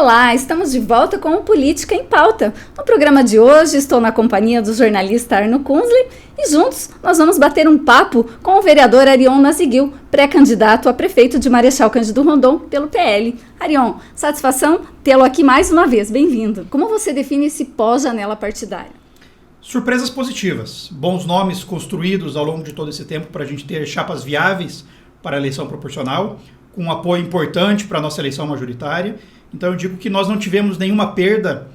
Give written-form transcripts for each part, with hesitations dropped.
Olá, estamos de volta com o Política em Pauta. No programa de hoje estou na companhia do jornalista Arno Kunzli e juntos nós vamos bater um papo com o vereador Arion Nasciguil, pré-candidato a prefeito de Marechal Cândido Rondon pelo PL. Arion, satisfação tê-lo aqui mais uma vez, bem-vindo. Como você define esse pós-janela partidária? Surpresas positivas, bons nomes construídos ao longo de todo esse tempo para a gente ter chapas viáveis para a eleição proporcional, com um apoio importante para a nossa eleição majoritária. Então eu digo que nós não tivemos nenhuma perda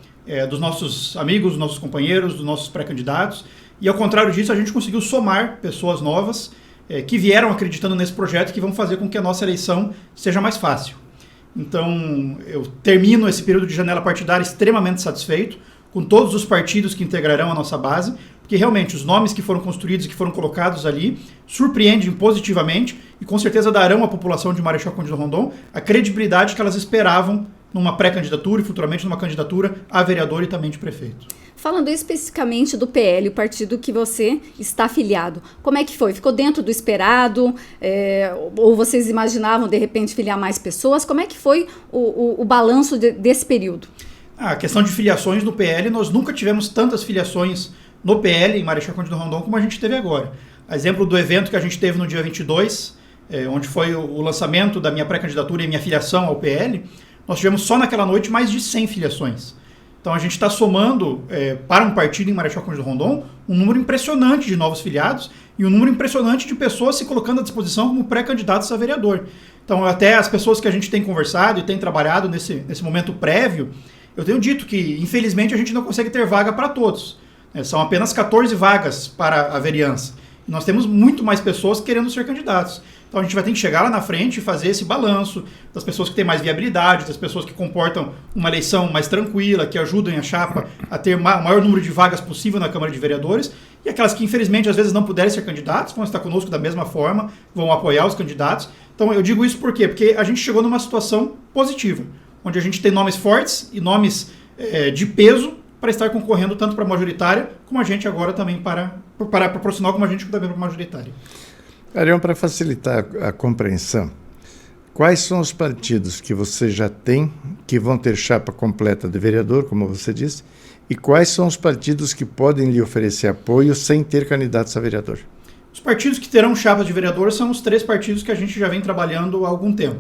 dos nossos amigos, dos nossos companheiros, dos nossos pré-candidatos, e ao contrário disso a gente conseguiu somar pessoas novas que vieram acreditando nesse projeto e que vão fazer com que a nossa eleição seja mais fácil. Então eu termino esse período de janela partidária extremamente satisfeito com todos os partidos que integrarão a nossa base, porque realmente os nomes que foram construídos e que foram colocados ali surpreendem positivamente e com certeza darão à população de Marechal Cândido Rondon a credibilidade que elas esperavam numa pré-candidatura e futuramente numa candidatura a vereador e também de prefeito. Falando especificamente do PL, o partido que você está afiliado, como é que foi? Ficou dentro do esperado? Ou vocês imaginavam de repente filiar mais pessoas? Como é que foi o balanço desse período? A questão de filiações no PL, nós nunca tivemos tantas filiações no PL, em Marechal Cândido Rondon, como a gente teve agora. A exemplo do evento que a gente teve no dia 22, onde foi o lançamento da minha pré-candidatura e minha filiação ao PL, nós tivemos só naquela noite mais de 100 filiações. Então a gente está somando para um partido em Marechal Cândido Rondon um número impressionante de novos filiados e um número impressionante de pessoas se colocando à disposição como pré-candidatos a vereador. Então até as pessoas que a gente tem conversado e tem trabalhado nesse momento prévio, eu tenho dito que infelizmente a gente não consegue ter vaga para todos. São apenas 14 vagas para a vereança. E nós temos muito mais pessoas querendo ser candidatos. Então a gente vai ter que chegar lá na frente e fazer esse balanço das pessoas que têm mais viabilidade, das pessoas que comportam uma eleição mais tranquila, que ajudem a chapa a ter o maior número de vagas possível na Câmara de Vereadores, e aquelas que infelizmente às vezes não puderem ser candidatos, vão estar conosco da mesma forma, vão apoiar os candidatos. Então eu digo isso por quê? Porque a gente chegou numa situação positiva, onde a gente tem nomes fortes e nomes de peso para estar concorrendo tanto para a majoritária, como a gente agora também para proporcional, como a gente também para a majoritária. Arion, para facilitar a compreensão, quais são os partidos que você já tem, que vão ter chapa completa de vereador, como você disse, e quais são os partidos que podem lhe oferecer apoio sem ter candidatos a vereador? Os partidos que terão chapas de vereador são os 3 partidos que a gente já vem trabalhando há algum tempo.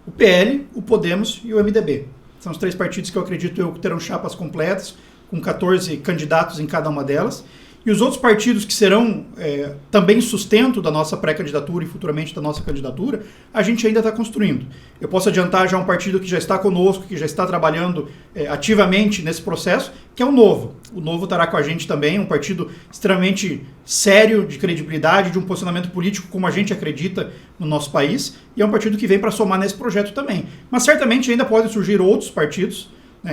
O PL, o Podemos e o MDB. São os 3 partidos que eu acredito que terão chapas completas, com 14 candidatos em cada uma delas. E os outros partidos que serão também sustento da nossa pré-candidatura e futuramente da nossa candidatura, a gente ainda está construindo. Eu posso adiantar já um partido que já está conosco, que já está trabalhando ativamente nesse processo, que é o Novo. O Novo estará com a gente também, um partido extremamente sério, de credibilidade, de um posicionamento político como a gente acredita no nosso país, e é um partido que vem para somar nesse projeto também. Mas certamente ainda podem surgir outros partidos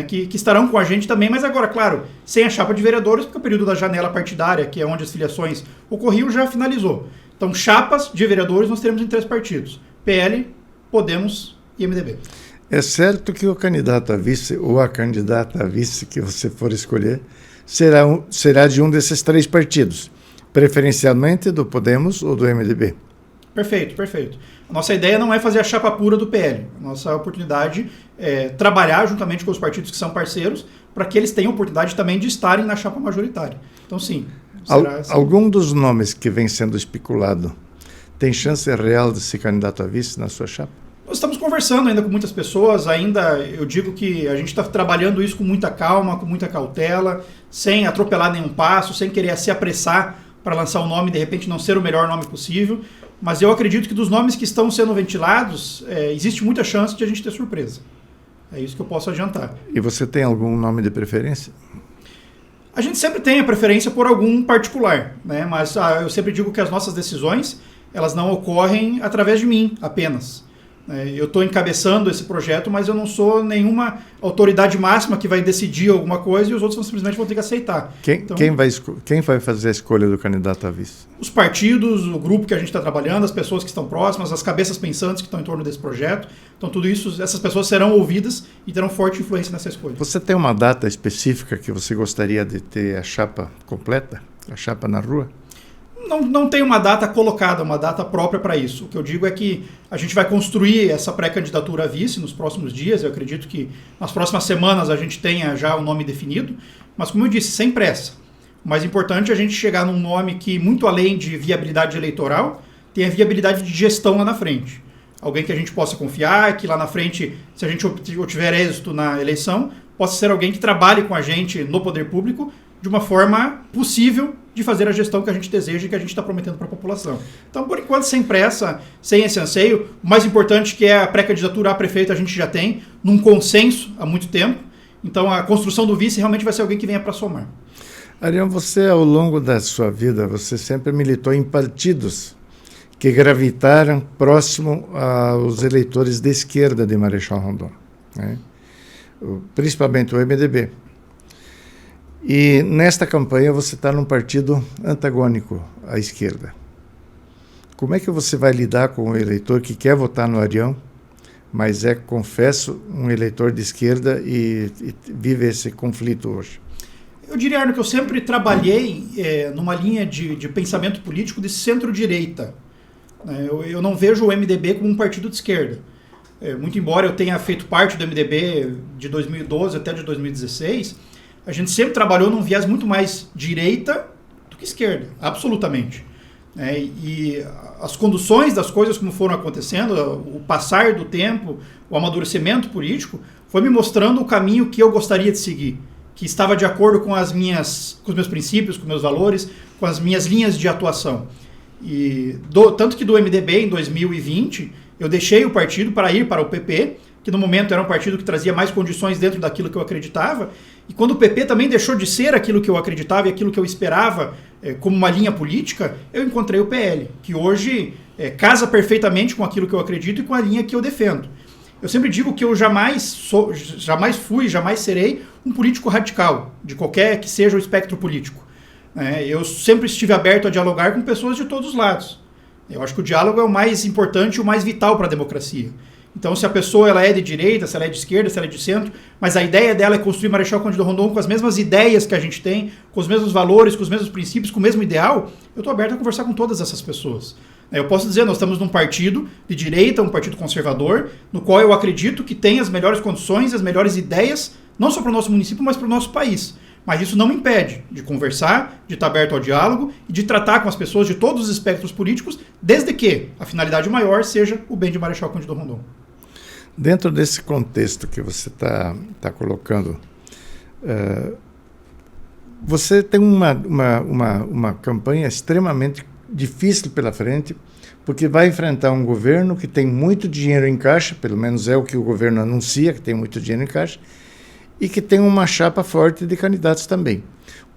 que estarão com a gente também, mas agora, claro, sem a chapa de vereadores, porque o período da janela partidária, que é onde as filiações ocorriam, já finalizou. Então, chapas de vereadores nós teremos em 3 partidos: PL, Podemos e MDB. É certo que o candidato a vice ou a candidata a vice que você for escolher será de um desses 3 partidos, preferencialmente do Podemos ou do MDB? Perfeito, perfeito. A nossa ideia não é fazer a chapa pura do PL. A nossa oportunidade é trabalhar juntamente com os partidos que são parceiros para que eles tenham oportunidade também de estarem na chapa majoritária. Então, sim. Algum dos nomes que vem sendo especulado tem chance real de ser candidato a vice na sua chapa? Nós estamos conversando ainda com muitas pessoas, ainda eu digo que a gente está trabalhando isso com muita calma, com muita cautela, sem atropelar nenhum passo, sem querer se apressar para lançar um nome e de repente não ser o melhor nome possível. Mas eu acredito que dos nomes que estão sendo ventilados, existe muita chance de a gente ter surpresa. É isso que eu posso adiantar. E você tem algum nome de preferência? A gente sempre tem a preferência por algum particular, né? Mas eu sempre digo que as nossas decisões, elas não ocorrem através de mim apenas. Eu estou encabeçando esse projeto, mas eu não sou nenhuma autoridade máxima que vai decidir alguma coisa e os outros simplesmente vão ter que aceitar. Quem vai fazer a escolha do candidato a vice? Os partidos, o grupo que a gente está trabalhando, as pessoas que estão próximas, as cabeças pensantes que estão em torno desse projeto. Então tudo isso, essas pessoas serão ouvidas e terão forte influência nessa escolha. Você tem uma data específica que você gostaria de ter a chapa completa? A chapa na rua? Não tem uma data colocada, uma data própria para isso. O que eu digo é que a gente vai construir essa pré-candidatura a vice nos próximos dias. Eu acredito que nas próximas semanas a gente tenha já o nome definido, mas como eu disse, sem pressa. O mais importante é a gente chegar num nome que, muito além de viabilidade eleitoral, tenha viabilidade de gestão lá na frente. Alguém que a gente possa confiar, que lá na frente, se a gente obtiver êxito na eleição, possa ser alguém que trabalhe com a gente no poder público de uma forma possível de fazer a gestão que a gente deseja e que a gente está prometendo para a população. Então, por enquanto, sem pressa, sem esse anseio, o mais importante que é a pré-candidatura a prefeito a gente já tem, num consenso há muito tempo. Então, a construção do vice realmente vai ser alguém que venha para somar. Arião, você, ao longo da sua vida, você sempre militou em partidos que gravitaram próximo aos eleitores de esquerda de Marechal Rondon, né? Principalmente o MDB. E nesta campanha você está num partido antagônico à esquerda. Como é que você vai lidar com o eleitor que quer votar no Arião, mas é, confesso, um eleitor de esquerda e vive esse conflito hoje? Eu diria, Arno, que eu sempre trabalhei numa linha de pensamento político de centro-direita. Eu não vejo o MDB como um partido de esquerda. Muito embora eu tenha feito parte do MDB de 2012 até de 2016, a gente sempre trabalhou num viés muito mais direita do que esquerda, absolutamente. E as conduções das coisas como foram acontecendo, o passar do tempo, o amadurecimento político, foi me mostrando o caminho que eu gostaria de seguir, que estava de acordo com os meus princípios, com os meus valores, com as minhas linhas de atuação. Tanto que do MDB, em 2020, eu deixei o partido para ir para o PP, que no momento era um partido que trazia mais condições dentro daquilo que eu acreditava, e quando o PP também deixou de ser aquilo que eu acreditava e aquilo que eu esperava como uma linha política, eu encontrei o PL, que hoje casa perfeitamente com aquilo que eu acredito e com a linha que eu defendo. Eu sempre digo que eu jamais fui, jamais serei um político radical, de qualquer que seja o espectro político. Eu sempre estive aberto a dialogar com pessoas de todos os lados. Eu acho que o diálogo é o mais importante e o mais vital para a democracia. Então, se a pessoa ela é de direita, se ela é de esquerda, se ela é de centro, mas a ideia dela é construir Marechal Cândido Rondon com as mesmas ideias que a gente tem, com os mesmos valores, com os mesmos princípios, com o mesmo ideal, eu estou aberto a conversar com todas essas pessoas. Eu posso dizer, nós estamos num partido de direita, um partido conservador, no qual eu acredito que tem as melhores condições, as melhores ideias, não só para o nosso município, mas para o nosso país. Mas isso não me impede de conversar, de estar aberto ao diálogo e de tratar com as pessoas de todos os espectros políticos, desde que a finalidade maior seja o bem de Marechal Cândido Rondon. Dentro desse contexto que você está colocando, você tem uma campanha extremamente difícil pela frente, porque vai enfrentar um governo que tem muito dinheiro em caixa, pelo menos é o que o governo anuncia, que tem muito dinheiro em caixa, e que tem uma chapa forte de candidatos também.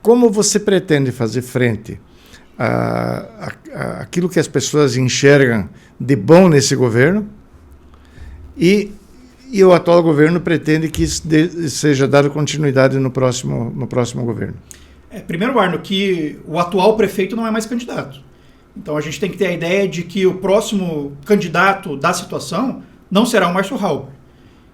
Como você pretende fazer frente àquilo que as pessoas enxergam de bom nesse governo e o atual governo pretende que isso seja dado continuidade no próximo governo? Primeiro, Arno, que o atual prefeito não é mais candidato. Então a gente tem que ter a ideia de que o próximo candidato da situação não será o Márcio Halber.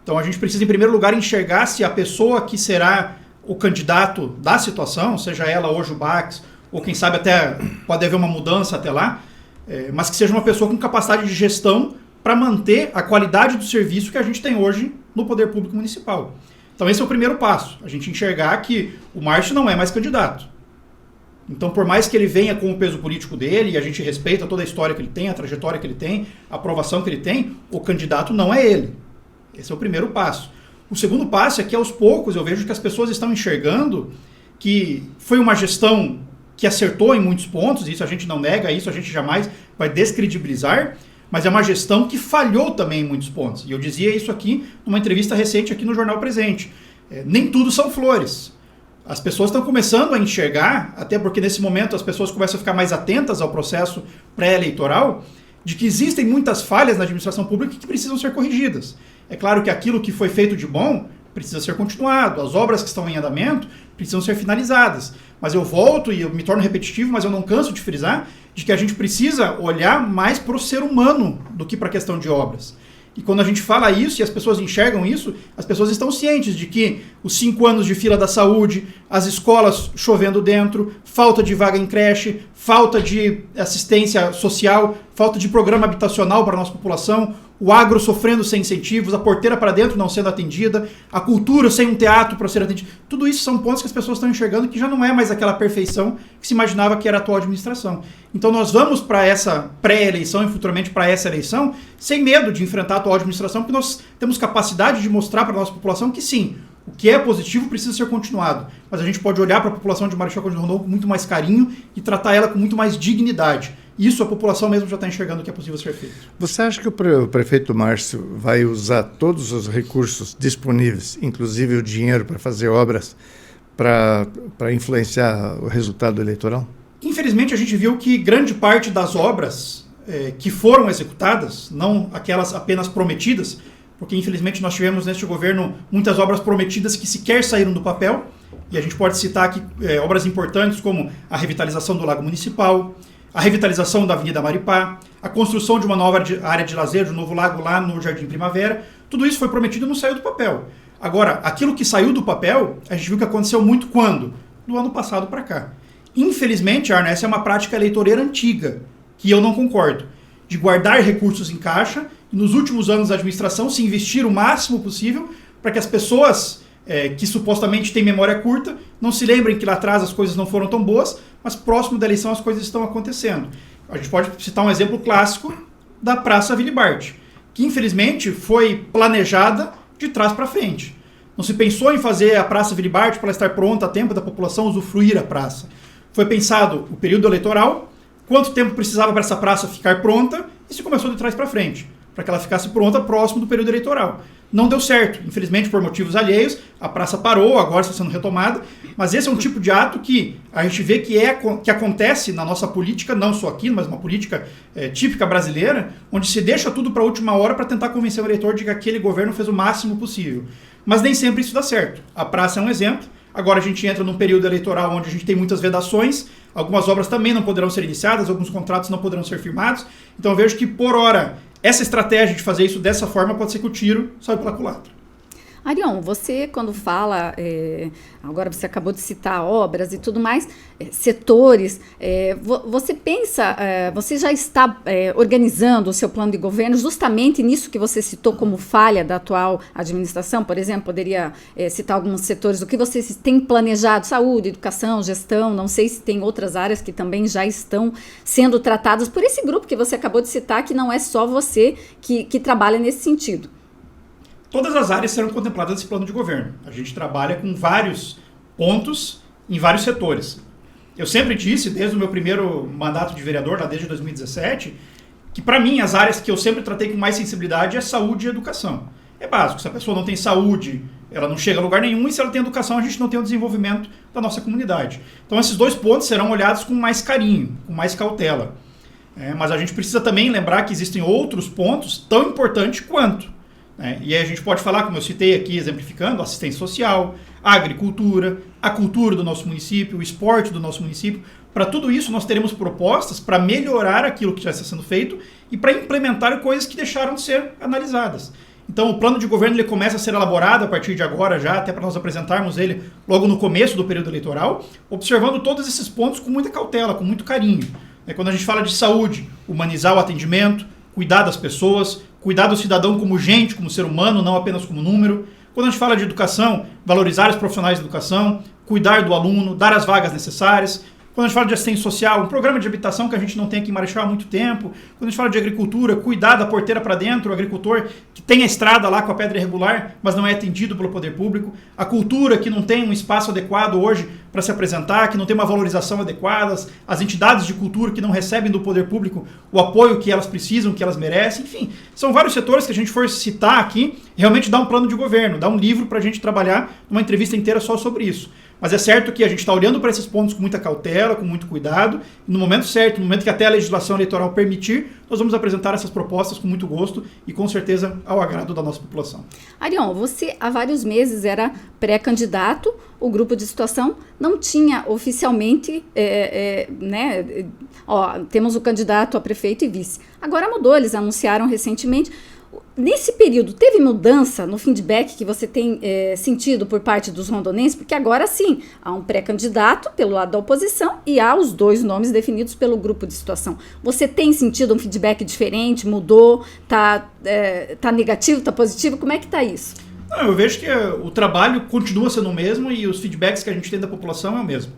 Então a gente precisa, em primeiro lugar, enxergar se a pessoa que será o candidato da situação, seja ela hoje o Bax, ou quem sabe até pode haver uma mudança até lá, mas que seja uma pessoa com capacidade de gestão para manter a qualidade do serviço que a gente tem hoje no poder público municipal. Então esse é o primeiro passo, a gente enxergar que o Márcio não é mais candidato. Então, por mais que ele venha com o peso político dele, e a gente respeita toda a história que ele tem, a trajetória que ele tem, a aprovação que ele tem, o candidato não é ele. Esse é o primeiro passo. O segundo passo é que, aos poucos, eu vejo que as pessoas estão enxergando que foi uma gestão que acertou em muitos pontos, isso a gente não nega, isso a gente jamais vai descredibilizar, mas é uma gestão que falhou também em muitos pontos. E eu dizia isso aqui numa entrevista recente aqui no Jornal Presente. Nem tudo são flores. As pessoas estão começando a enxergar, até porque nesse momento as pessoas começam a ficar mais atentas ao processo pré-eleitoral, de que existem muitas falhas na administração pública que precisam ser corrigidas. É claro que aquilo que foi feito de bom precisa ser continuado, as obras que estão em andamento precisam ser finalizadas. Mas eu volto e eu me torno repetitivo, mas eu não canso de frisar, de que a gente precisa olhar mais para o ser humano do que para a questão de obras. E quando a gente fala isso e as pessoas enxergam isso, as pessoas estão cientes de que os 5 anos de fila da saúde, as escolas chovendo dentro, falta de vaga em creche, falta de assistência social, falta de programa habitacional para a nossa população, o agro sofrendo sem incentivos, a porteira para dentro não sendo atendida, a cultura sem um teatro para ser atendida. Tudo isso são pontos que as pessoas estão enxergando que já não é mais aquela perfeição que se imaginava que era a atual administração. Então nós vamos para essa pré-eleição e futuramente para essa eleição sem medo de enfrentar a atual administração, porque nós temos capacidade de mostrar para a nossa população que sim, o que é positivo precisa ser continuado, mas a gente pode olhar para a população de Marechal Cândido Rondon com muito mais carinho e tratar ela com muito mais dignidade. Isso a população mesmo já está enxergando que é possível ser feito. Você acha que o prefeito Márcio vai usar todos os recursos disponíveis, inclusive o dinheiro para fazer obras, para influenciar o resultado eleitoral? Infelizmente, a gente viu que grande parte das obras que foram executadas, não aquelas apenas prometidas, porque infelizmente nós tivemos neste governo muitas obras prometidas que sequer saíram do papel, e a gente pode citar aqui obras importantes como a revitalização do Lago Municipal, a revitalização da Avenida Maripá, a construção de uma nova área de lazer, de um novo lago lá no Jardim Primavera. Tudo isso foi prometido e não saiu do papel. Agora, aquilo que saiu do papel, a gente viu que aconteceu muito quando? Do ano passado para cá. Infelizmente, Arne, essa é uma prática eleitoreira antiga, que eu não concordo, de guardar recursos em caixa e nos últimos anos da administração se investir o máximo possível para que as pessoas que supostamente têm memória curta não se lembrem que lá atrás as coisas não foram tão boas, mas próximo da eleição as coisas estão acontecendo. A gente pode citar um exemplo clássico da Praça Willy-Barth, que infelizmente foi planejada de trás para frente. Não se pensou em fazer a Praça Willy-Barth para ela estar pronta a tempo da população usufruir a praça. Foi pensado o período eleitoral, quanto tempo precisava para essa praça ficar pronta, e se começou de trás para frente, para que ela ficasse pronta próximo do período eleitoral. Não deu certo, infelizmente por motivos alheios, a praça parou, agora está sendo retomada, mas esse é um tipo de ato que a gente vê que acontece na nossa política, não só aqui, mas uma política típica brasileira, onde se deixa tudo para a última hora para tentar convencer o eleitor de que aquele governo fez o máximo possível. Mas nem sempre isso dá certo. A praça é um exemplo, agora a gente entra num período eleitoral onde a gente tem muitas vedações, algumas obras também não poderão ser iniciadas, alguns contratos não poderão ser firmados, então eu vejo que por hora essa estratégia de fazer isso dessa forma pode ser que o tiro saia pela culatra. Arion, você quando fala, agora você acabou de citar obras e tudo mais, setores, você pensa, você já está organizando o seu plano de governo justamente nisso que você citou como falha da atual administração? Por exemplo, poderia citar alguns setores, o que você tem planejado, saúde, educação, gestão, não sei se tem outras áreas que também já estão sendo tratadas por esse grupo que você acabou de citar, que não é só você que trabalha nesse sentido. Todas as áreas serão contempladas nesse plano de governo. A gente trabalha com vários pontos em vários setores. Eu sempre disse, desde o meu primeiro mandato de vereador, lá desde 2017, que para mim as áreas que eu sempre tratei com mais sensibilidade é saúde e educação. É básico, se a pessoa não tem saúde, ela não chega a lugar nenhum, e se ela tem educação, a gente não tem o desenvolvimento da nossa comunidade. Então esses dois pontos serão olhados com mais carinho, com mais cautela. Mas a gente precisa também lembrar que existem outros pontos tão importantes quanto. E aí a gente pode falar, como eu citei aqui, exemplificando, assistência social, a agricultura, a cultura do nosso município, o esporte do nosso município. Para tudo isso, nós teremos propostas para melhorar aquilo que já está sendo feito e para implementar coisas que deixaram de ser analisadas. Então, o plano de governo ele começa a ser elaborado a partir de agora já, até para nós apresentarmos ele logo no começo do período eleitoral, observando todos esses pontos com muita cautela, com muito carinho. Quando a gente fala de saúde, humanizar o atendimento, cuidar das pessoas, cuidar do cidadão como gente, como ser humano, não apenas como número. Quando a gente fala de educação, valorizar os profissionais de educação, cuidar do aluno, dar as vagas necessárias. Quando a gente fala de assistência social, um programa de habitação que a gente não tem aqui em Marechal há muito tempo. Quando a gente fala de agricultura, cuidar da porteira para dentro, o agricultor que tem a estrada lá com a pedra irregular, mas não é atendido pelo poder público. A cultura que não tem um espaço adequado hoje para se apresentar, que não tem uma valorização adequada. As entidades de cultura que não recebem do poder público o apoio que elas precisam, que elas merecem. Enfim, são vários setores que a gente for citar aqui, realmente dá um plano de governo, dá um livro para a gente trabalhar numa entrevista inteira só sobre isso. Mas é certo que a gente está olhando para esses pontos com muita cautela, com muito cuidado, e no momento certo, no momento que até a legislação eleitoral permitir, nós vamos apresentar essas propostas com muito gosto e com certeza ao agrado da nossa população. Arion, você há vários meses era pré-candidato, o grupo de situação não tinha oficialmente, temos o candidato a prefeito e vice. Agora mudou, eles anunciaram recentemente. Nesse período, teve mudança no feedback que você tem sentido por parte dos rondonenses? Porque agora sim, há um pré-candidato pelo lado da oposição e há os 2 nomes definidos pelo grupo de situação. Você tem sentido um feedback diferente? Mudou? Tá negativo? Tá positivo? Como é que tá isso? Não, eu vejo que o trabalho continua sendo o mesmo e os feedbacks que a gente tem da população é o mesmo.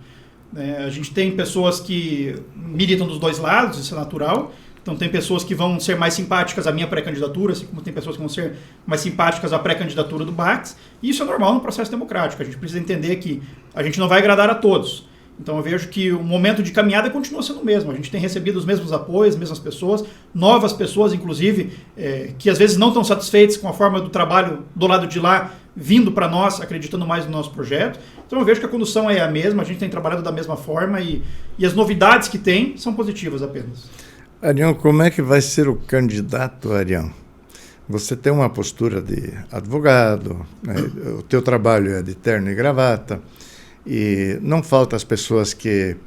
A gente tem pessoas que militam dos 2 lados, isso é natural. Então tem pessoas que vão ser mais simpáticas à minha pré-candidatura, assim como tem pessoas que vão ser mais simpáticas à pré-candidatura do Bax. E isso é normal no processo democrático. A gente precisa entender que a gente não vai agradar a todos. Então eu vejo que o momento de caminhada continua sendo o mesmo. A gente tem recebido os mesmos apoios, as mesmas pessoas, novas pessoas, inclusive, que às vezes não estão satisfeitas com a forma do trabalho do lado de lá, vindo para nós, acreditando mais no nosso projeto. Então eu vejo que a condução é a mesma, a gente tem trabalhado da mesma forma e as novidades que tem são positivas apenas. Arião, como é que vai ser o candidato, Arião? Você tem uma postura de advogado, né? O teu trabalho é de terno e gravata, e não falta as pessoas que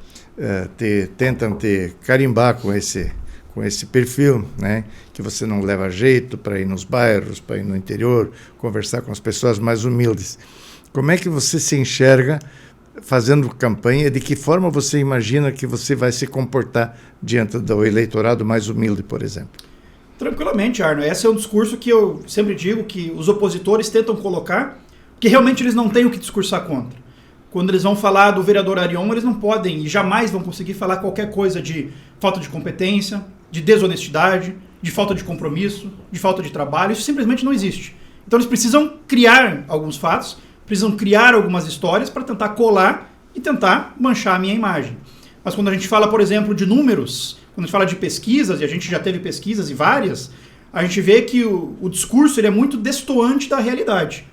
tentam te carimbar com esse perfil, né? Que você não leva jeito para ir nos bairros, para ir no interior, conversar com as pessoas mais humildes. Como é que você se enxerga fazendo campanha, de que forma você imagina que você vai se comportar diante do eleitorado mais humilde, por exemplo? Tranquilamente, Arno. Esse é um discurso que eu sempre digo que os opositores tentam colocar, porque realmente eles não têm o que discursar contra. Quando eles vão falar do vereador Arion, eles não podem e jamais vão conseguir falar qualquer coisa de falta de competência, de desonestidade, de falta de compromisso, de falta de trabalho. Isso simplesmente não existe. Então eles precisam criar alguns fatos, precisam criar algumas histórias para tentar colar e tentar manchar a minha imagem. Mas quando a gente fala, por exemplo, de números, quando a gente fala de pesquisas, e a gente já teve pesquisas e várias, a gente vê que o discurso ele é muito destoante da realidade.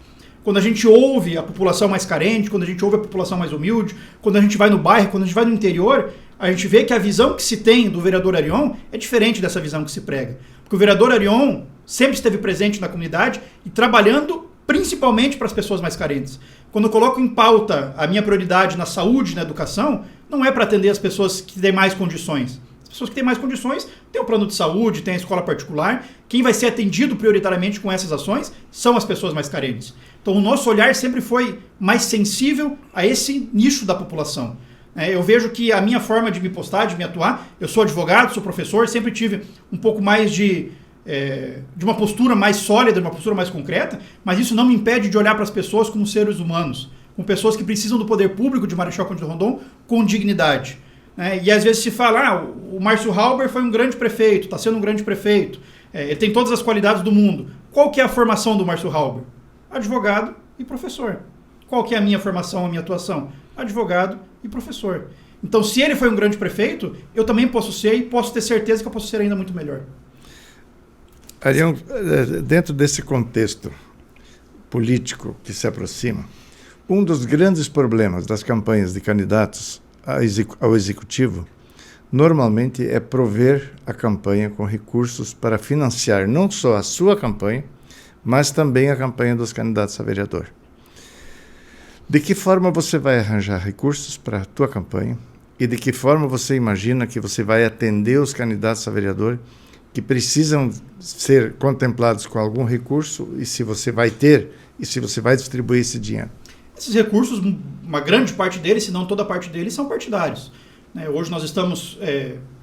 Quando a gente ouve a população mais carente, quando a gente ouve a população mais humilde, quando a gente vai no bairro, quando a gente vai no interior, a gente vê que a visão que se tem do vereador Arion é diferente dessa visão que se prega. Porque o vereador Arion sempre esteve presente na comunidade e trabalhando principalmente para as pessoas mais carentes. Quando eu coloco em pauta a minha prioridade na saúde e na educação, não é para atender as pessoas que têm mais condições. As pessoas que têm mais condições têm o plano de saúde, têm a escola particular. Quem vai ser atendido prioritariamente com essas ações são as pessoas mais carentes. Então o nosso olhar sempre foi mais sensível a esse nicho da população. Eu vejo que a minha forma de me postar, de me atuar, eu sou advogado, sou professor, sempre tive um pouco mais de uma postura mais sólida, de uma postura mais concreta, mas isso não me impede de olhar para as pessoas como seres humanos, como pessoas que precisam do poder público de Marechal Cândido Rondon com dignidade. E às vezes se fala, o Márcio Halber foi um grande prefeito, está sendo um grande prefeito, ele tem todas as qualidades do mundo. Qual que é a formação do Márcio Halber? Advogado e professor. Qual que é a minha formação, a minha atuação? Advogado e professor. Então, se ele foi um grande prefeito, eu também posso ser e posso ter certeza que eu posso ser ainda muito melhor. Arião, dentro desse contexto político que se aproxima, um dos grandes problemas das campanhas de candidatos ao executivo normalmente é prover a campanha com recursos para financiar não só a sua campanha, mas também a campanha dos candidatos a vereador. De que forma você vai arranjar recursos para a tua campanha e de que forma você imagina que você vai atender os candidatos a vereador que precisam ser contemplados com algum recurso e se você vai ter e se você vai distribuir esse dinheiro? Esses recursos, uma grande parte deles, se não toda parte deles, são partidários. Hoje nós estamos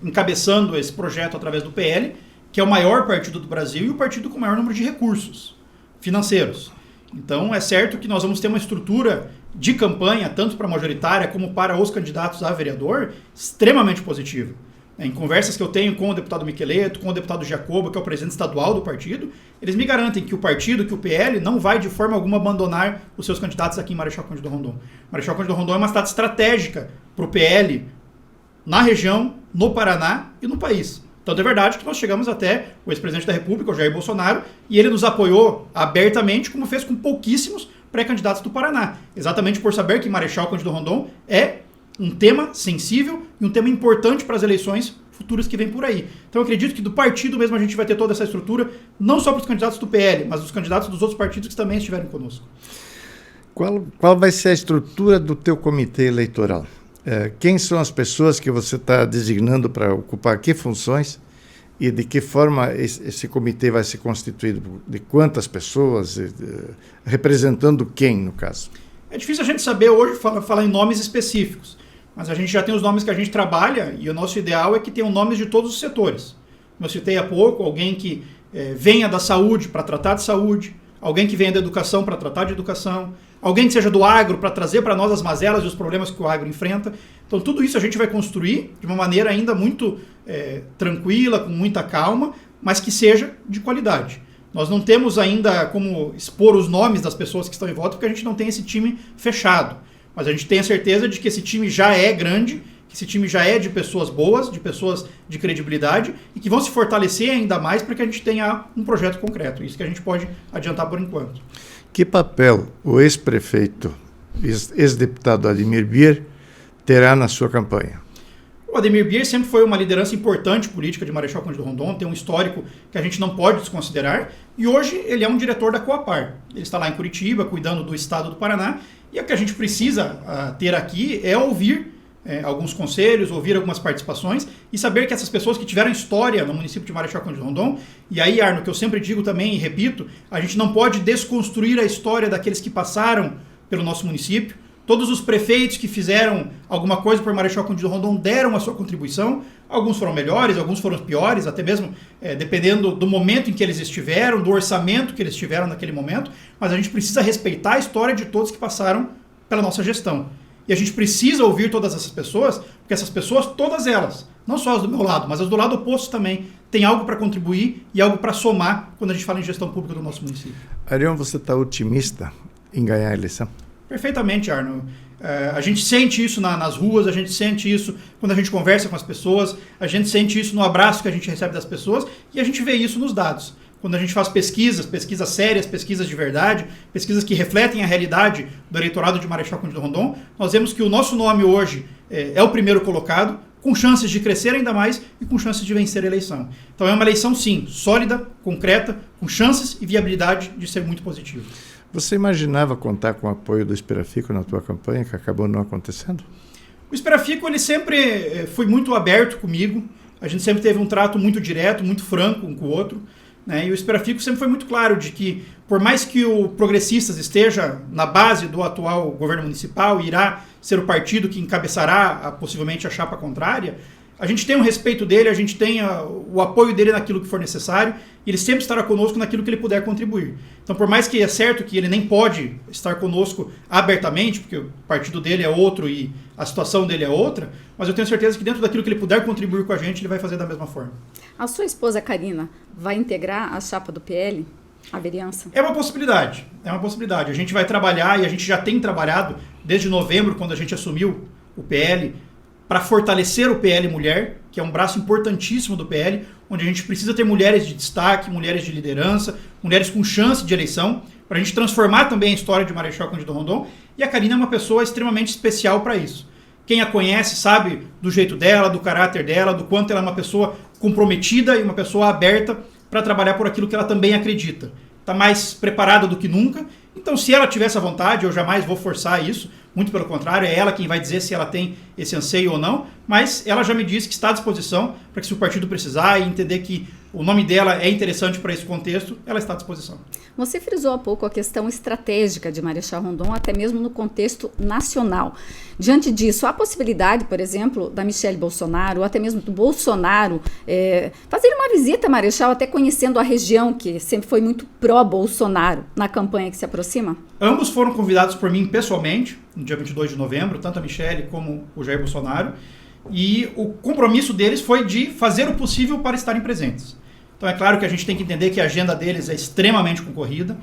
encabeçando esse projeto através do PL, que é o maior partido do Brasil e o partido com o maior número de recursos financeiros. Então é certo que nós vamos ter uma estrutura de campanha, tanto para a majoritária como para os candidatos a vereador, extremamente positiva. Em conversas que eu tenho com o deputado Miqueleto, com o deputado Jacobo, que é o presidente estadual do partido, eles me garantem que o partido, que o PL, não vai de forma alguma abandonar os seus candidatos aqui em Marechal Cândido Rondon. Marechal Cândido Rondon é uma cidade estratégica para o PL na região, no Paraná e no país. Tanto é verdade que nós chegamos até o ex-presidente da República, o Jair Bolsonaro, e ele nos apoiou abertamente, como fez com pouquíssimos pré-candidatos do Paraná. Exatamente por saber que Marechal Cândido Rondon é um tema sensível e um tema importante para as eleições futuras que vêm por aí. Então eu acredito que do partido mesmo a gente vai ter toda essa estrutura, não só para os candidatos do PL, mas os candidatos dos outros partidos que também estiverem conosco. Qual vai ser a estrutura do teu comitê eleitoral? Quem são as pessoas que você está designando para ocupar que funções E de que forma esse comitê vai ser constituído? De quantas pessoas? Representando quem, no caso? É difícil a gente saber hoje falar em nomes específicos, mas a gente já tem os nomes que a gente trabalha e o nosso ideal é que tenham nomes de todos os setores. Como eu citei há pouco, alguém que venha da saúde para tratar de saúde, alguém que venha da educação para tratar de educação, alguém que seja do agro para trazer para nós as mazelas e os problemas que o agro enfrenta. Então tudo isso a gente vai construir de uma maneira ainda muito tranquila, com muita calma, mas que seja de qualidade. Nós não temos ainda como expor os nomes das pessoas que estão em volta, porque a gente não tem esse time fechado. Mas a gente tem a certeza de que esse time já é grande, que esse time já é de pessoas boas, de pessoas de credibilidade e que vão se fortalecer ainda mais para que a gente tenha um projeto concreto. Isso que a gente pode adiantar por enquanto. Que papel o ex-prefeito, ex-deputado Ademir Bier terá na sua campanha? O Ademir Bier sempre foi uma liderança importante política de Marechal Cândido Rondon, tem um histórico que a gente não pode desconsiderar, e hoje ele é um diretor da Coapar. Ele está lá em Curitiba, cuidando do estado do Paraná, e o que a gente precisa ter aqui é ouvir alguns conselhos, ouvir algumas participações e saber que essas pessoas que tiveram história no município de Marechal Cândido Rondon, e aí, Arno, que eu sempre digo também e repito, a gente não pode desconstruir a história daqueles que passaram pelo nosso município. Todos os prefeitos que fizeram alguma coisa por Marechal Cândido Rondon deram a sua contribuição. Alguns foram melhores, alguns foram piores, até mesmo dependendo do momento em que eles estiveram, do orçamento que eles tiveram naquele momento. Mas a gente precisa respeitar a história de todos que passaram pela nossa gestão. E a gente precisa ouvir todas essas pessoas, porque essas pessoas, todas elas, não só as do meu lado, mas as do lado oposto também, têm algo para contribuir e algo para somar quando a gente fala em gestão pública do nosso município. Arion, você está otimista em ganhar a eleição? Perfeitamente, Arno. A gente sente isso nas ruas, a gente sente isso quando a gente conversa com as pessoas, a gente sente isso no abraço que a gente recebe das pessoas e a gente vê isso nos dados. Quando a gente faz pesquisas sérias, pesquisas de verdade, pesquisas que refletem a realidade do eleitorado de Marechal Cândido Rondon, nós vemos que o nosso nome hoje é o primeiro colocado, com chances de crescer ainda mais e com chances de vencer a eleição. Então é uma eleição, sim, sólida, concreta, com chances e viabilidade de ser muito positiva. Você imaginava contar com o apoio do Esperafico na tua campanha, que acabou não acontecendo? O Esperafico, ele sempre foi muito aberto comigo, a gente sempre teve um trato muito direto, muito franco um com o outro, né? E o Esperafico sempre foi muito claro de que, por mais que o Progressistas esteja na base do atual governo municipal e irá ser o partido que encabeçará possivelmente a chapa contrária, a gente tem um respeito dele, a gente tem o apoio dele naquilo que for necessário, e ele sempre estará conosco naquilo que ele puder contribuir. Então, por mais que é certo que ele nem pode estar conosco abertamente, porque o partido dele é outro e a situação dele é outra, mas eu tenho certeza que dentro daquilo que ele puder contribuir com a gente, ele vai fazer da mesma forma. A sua esposa, Karina, vai integrar a chapa do PL? A vereança? É uma possibilidade. A gente vai trabalhar, e a gente já tem trabalhado desde novembro, quando a gente assumiu o PL, para fortalecer o PL Mulher, que é um braço importantíssimo do PL, onde a gente precisa ter mulheres de destaque, mulheres de liderança, mulheres com chance de eleição, para a gente transformar também a história de Marechal Cândido Rondon, e a Karina é uma pessoa extremamente especial para isso. Quem a conhece sabe do jeito dela, do caráter dela, do quanto ela é uma pessoa comprometida e uma pessoa aberta para trabalhar por aquilo que ela também acredita. Está mais preparada do que nunca. Então, se ela tiver essa vontade, eu jamais vou forçar isso. Muito pelo contrário, é ela quem vai dizer se ela tem esse anseio ou não. Mas ela já me disse que está à disposição para que, se o partido precisar e entender que o nome dela é interessante para esse contexto, ela está à disposição. Você frisou há pouco a questão estratégica de Marechal Rondon, até mesmo no contexto nacional. Diante disso, há a possibilidade, por exemplo, da Michelle Bolsonaro, ou até mesmo do Bolsonaro, fazer uma visita a Marechal, até conhecendo a região, que sempre foi muito pró-Bolsonaro, na campanha que se aproxima? Ambos foram convidados por mim pessoalmente, no dia 22 de novembro, tanto a Michelle como o Jair Bolsonaro, e o compromisso deles foi de fazer o possível para estarem presentes. Então é claro que a gente tem que entender que a agenda deles é extremamente concorrida.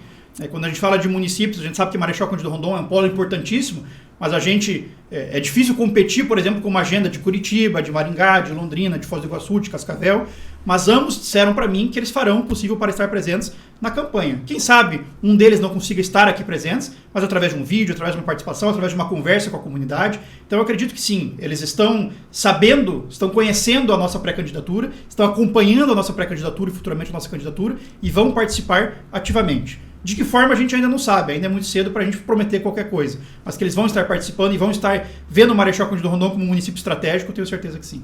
Quando a gente fala de municípios, a gente sabe que Marechal Cândido Rondon é um polo importantíssimo, mas a gente é difícil competir, por exemplo, com uma agenda de Curitiba, de Maringá, de Londrina, de Foz do Iguaçu, de Cascavel, mas ambos disseram para mim que eles farão o possível para estar presentes na campanha. Quem sabe um deles não consiga estar aqui presentes, mas através de um vídeo, através de uma participação, através de uma conversa com a comunidade. Então eu acredito que sim, eles estão sabendo, estão conhecendo a nossa pré-candidatura, estão acompanhando a nossa pré-candidatura e futuramente a nossa candidatura e vão participar ativamente. De que forma a gente ainda não sabe, ainda é muito cedo para a gente prometer qualquer coisa, mas que eles vão estar participando e vão estar vendo o Marechal Cândido Rondon como um município estratégico, eu tenho certeza que sim.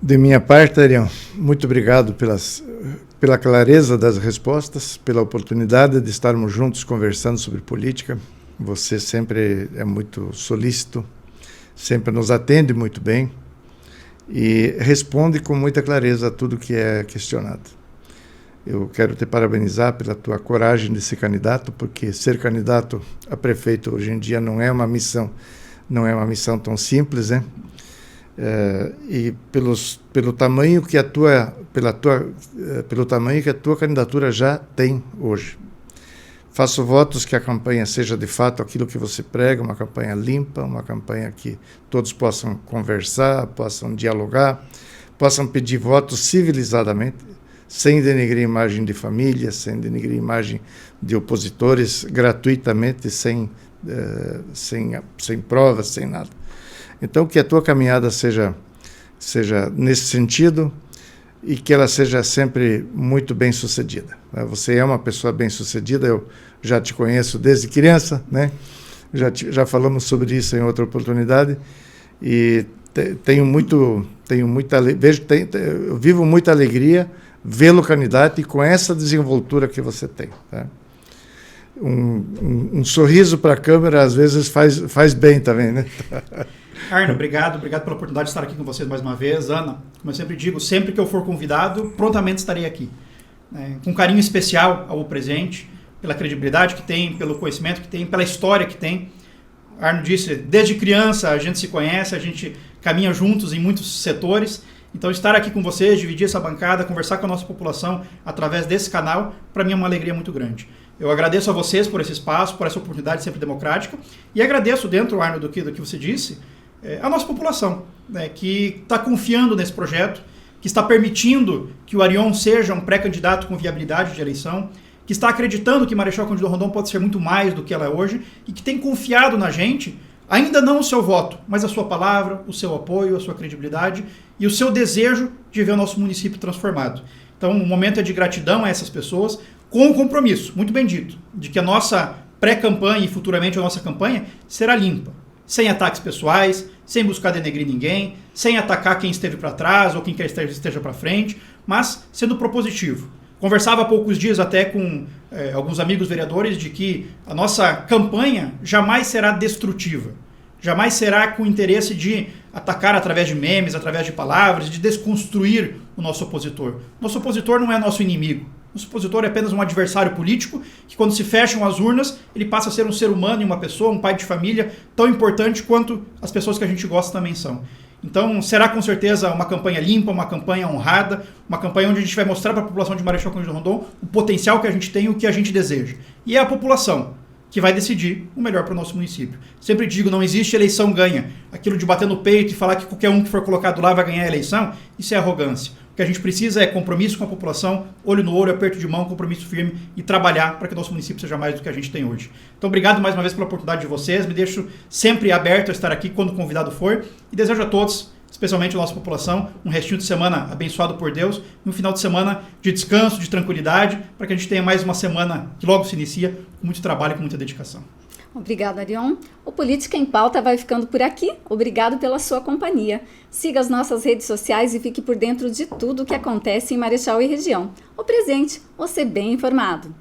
De minha parte, Arião, muito obrigado pela clareza das respostas, pela oportunidade de estarmos juntos conversando sobre política. Você sempre é muito solícito, sempre nos atende muito bem e responde com muita clareza a tudo que é questionado. Eu quero te parabenizar pela tua coragem de ser candidato, porque ser candidato a prefeito hoje em dia não é uma missão tão simples, né? E pelo tamanho que a tua candidatura já tem hoje. Faço votos que a campanha seja de fato aquilo que você prega, uma campanha limpa, uma campanha que todos possam conversar, possam dialogar, possam pedir votos civilizadamente, sem denegrir a imagem de família, sem denegrir a imagem de opositores, gratuitamente, sem provas, sem nada. Então, que a tua caminhada seja nesse sentido e que ela seja sempre muito bem-sucedida. Você é uma pessoa bem-sucedida, eu já te conheço desde criança, né? Já falamos sobre isso em outra oportunidade e eu vivo muita alegria vê-lo candidato e com essa desenvoltura que você tem. Tá? Um sorriso para a câmera às vezes faz bem também, né? Arno, obrigado pela oportunidade de estar aqui com vocês mais uma vez. Ana, como eu sempre digo, sempre que eu for convidado, prontamente estarei aqui. Com carinho especial ao presente, pela credibilidade que tem, pelo conhecimento que tem, pela história que tem. Arno disse, desde criança a gente se conhece, a gente caminha juntos em muitos setores. Então, estar aqui com vocês, dividir essa bancada, conversar com a nossa população através desse canal, para mim é uma alegria muito grande. Eu agradeço a vocês por esse espaço, por essa oportunidade sempre democrática, e agradeço, dentro, Arno, do que você disse, a nossa população, né, que está confiando nesse projeto, que está permitindo que o Arion seja um pré-candidato com viabilidade de eleição, que está acreditando que Marechal Cândido Rondon pode ser muito mais do que ela é hoje, e que tem confiado na gente, ainda não o seu voto, mas a sua palavra, o seu apoio, a sua credibilidade e o seu desejo de ver o nosso município transformado. Então, o momento é de gratidão a essas pessoas, com o compromisso, muito bem dito, de que a nossa pré-campanha e futuramente a nossa campanha será limpa, sem ataques pessoais, sem buscar denegrir ninguém, sem atacar quem esteve para trás ou quem quer esteja para frente, mas sendo propositivo. Conversava há poucos dias até com alguns amigos vereadores de que a nossa campanha jamais será destrutiva, jamais será com o interesse de atacar através de memes, através de palavras, de desconstruir o nosso opositor. Nosso opositor não é nosso inimigo. Nosso opositor é apenas um adversário político que, quando se fecham as urnas, ele passa a ser um ser humano e uma pessoa, um pai de família tão importante quanto as pessoas que a gente gosta também são. Então, será com certeza uma campanha limpa, uma campanha honrada, uma campanha onde a gente vai mostrar para a população de Marechal Cândido Rondon o potencial que a gente tem e o que a gente deseja. E é a população que vai decidir o melhor para o nosso município. Sempre digo, não existe eleição ganha. Aquilo de bater no peito e falar que qualquer um que for colocado lá vai ganhar a eleição, isso é arrogância. O que a gente precisa é compromisso com a população, olho no olho, aperto de mão, compromisso firme e trabalhar para que o nosso município seja mais do que a gente tem hoje. Então, obrigado mais uma vez pela oportunidade de vocês. Me deixo sempre aberto a estar aqui quando o convidado for e desejo a todos, especialmente a nossa população, um restinho de semana abençoado por Deus e um final de semana de descanso, de tranquilidade, para que a gente tenha mais uma semana que logo se inicia com muito trabalho e com muita dedicação. Obrigada, Arion. O Política em Pauta vai ficando por aqui. Obrigado pela sua companhia. Siga as nossas redes sociais e fique por dentro de tudo o que acontece em Marechal e região. O presente, você bem informado.